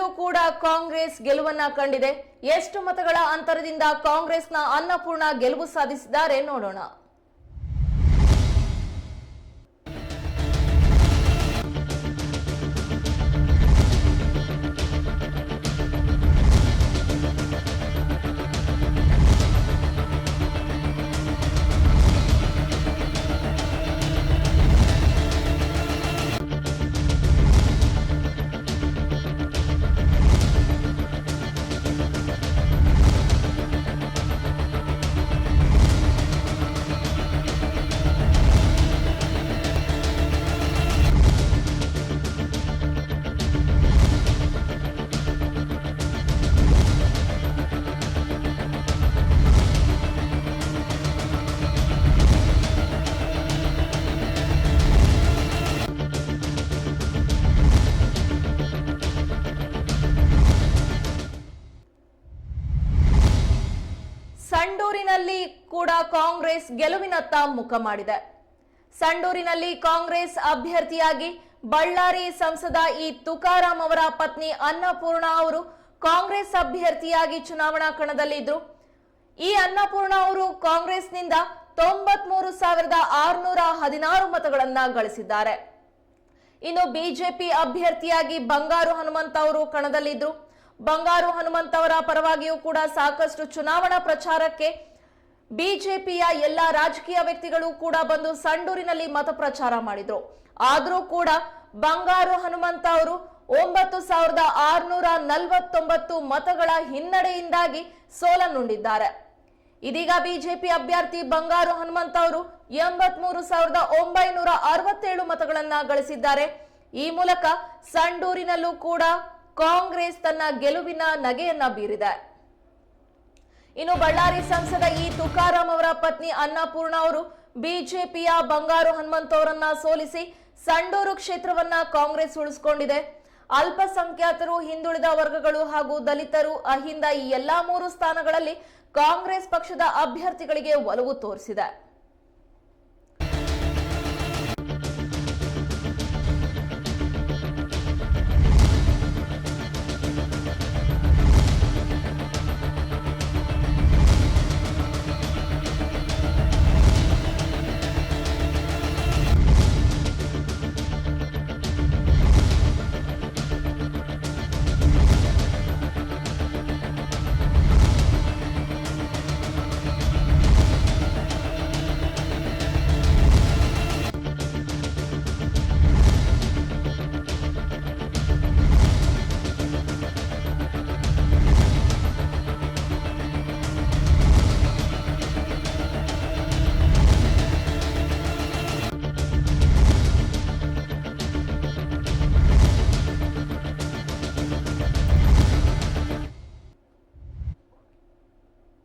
ಸಂಡೂರಿನಲ್ಲೂ ಕೂಡ ಕಾಂಗ್ರೆಸ್ ಗೆಲುವನ್ನ ಕಂಡಿದೆ. ಎಷ್ಟು ಮತಗಳ ಅಂತರದಿಂದ ಕಾಂಗ್ರೆಸ್ನ ಅನ್ನಪೂರ್ಣ ಗೆಲುವು ಸಾಧಿಸಿದ್ದಾರೆ ನೋಡೋಣ. ಸಂಡೂರಿನಲ್ಲಿ ಕೂಡ ಕಾಂಗ್ರೆಸ್ ಗೆಲುವಿನತ್ತ ಮುಖ ಮಾಡಿದೆ. ಸಂಡೂರಿನಲ್ಲಿ ಕಾಂಗ್ರೆಸ್ ಅಭ್ಯರ್ಥಿಯಾಗಿ ಬಳ್ಳಾರಿ ಸಂಸದ ತುಕಾರಾಂ ಅವರ ಪತ್ನಿ ಅನ್ನಪೂರ್ಣ ಅವರು ಕಾಂಗ್ರೆಸ್ ಅಭ್ಯರ್ಥಿಯಾಗಿ ಚುನಾವಣಾ ಕಣದಲ್ಲಿದ್ದರು. ಈ ಅನ್ನಪೂರ್ಣ ಅವರು ಕಾಂಗ್ರೆಸ್ನಿಂದ 93,616 ಮತಗಳನ್ನ ಗಳಿಸಿದ್ದಾರೆ. ಇನ್ನು ಬಿಜೆಪಿ ಅಭ್ಯರ್ಥಿಯಾಗಿ ಬಂಗಾರು ಹನುಮಂತ ಅವರು ಕಣದಲ್ಲಿದ್ದರು. ಬಂಗಾರು ಹನುಮಂತ ಅವರ ಪರವಾಗಿಯೂ ಕೂಡ ಸಾಕಷ್ಟು ಚುನಾವಣಾ ಪ್ರಚಾರಕ್ಕೆ ಬಿಜೆಪಿಯ ಎಲ್ಲಾ ರಾಜಕೀಯ ವ್ಯಕ್ತಿಗಳು ಕೂಡ ಬಂದು ಸಂಡೂರಿನಲ್ಲಿ ಮತ ಪ್ರಚಾರ ಮಾಡಿದ್ರು. ಆದ್ರೂ ಕೂಡ ಬಂಗಾರು ಹನುಮಂತ ಅವರು 9,649 ಮತಗಳ ಹಿನ್ನಡೆಯಿಂದಾಗಿ ಸೋಲನ್ನುಂಡಿದ್ದಾರೆ. ಇದೀಗ ಬಿಜೆಪಿ ಅಭ್ಯರ್ಥಿ ಬಂಗಾರು ಹನುಮಂತ ಅವರು 83,967 ಮತಗಳನ್ನ ಗಳಿಸಿದ್ದಾರೆ. ಈ ಮೂಲಕ ಸಂಡೂರಿನಲ್ಲೂ ಕೂಡ ಕಾಂಗ್ರೆಸ್ ತನ್ನ ಗೆಲುವಿನ ನಗೆಯನ್ನ ಬೀರಿದೆ. ಇನ್ನು ಬಳ್ಳಾರಿ ಸಂಸದ ತುಕಾರಾಂ ಅವರ ಪತ್ನಿ ಅನ್ನಪೂರ್ಣ ಅವರು ಬಿಜೆಪಿಯ ಬಂಗಾರು ಹನುಮಂತ ಅವರನ್ನ ಸೋಲಿಸಿ ಸಂಡೂರು ಕ್ಷೇತ್ರವನ್ನ ಕಾಂಗ್ರೆಸ್ ಉಳಿಸಿಕೊಂಡಿದೆ. ಅಲ್ಪಸಂಖ್ಯಾತರು, ಹಿಂದುಳಿದ ವರ್ಗಗಳು ಹಾಗೂ ದಲಿತರು, ಅಹಿಂದ ಈ ಎಲ್ಲಾ 3 ಸ್ಥಾನಗಳಲ್ಲಿ ಕಾಂಗ್ರೆಸ್ ಪಕ್ಷದ ಅಭ್ಯರ್ಥಿಗಳಿಗೆ ಒಲವು ತೋರಿಸಿದೆ.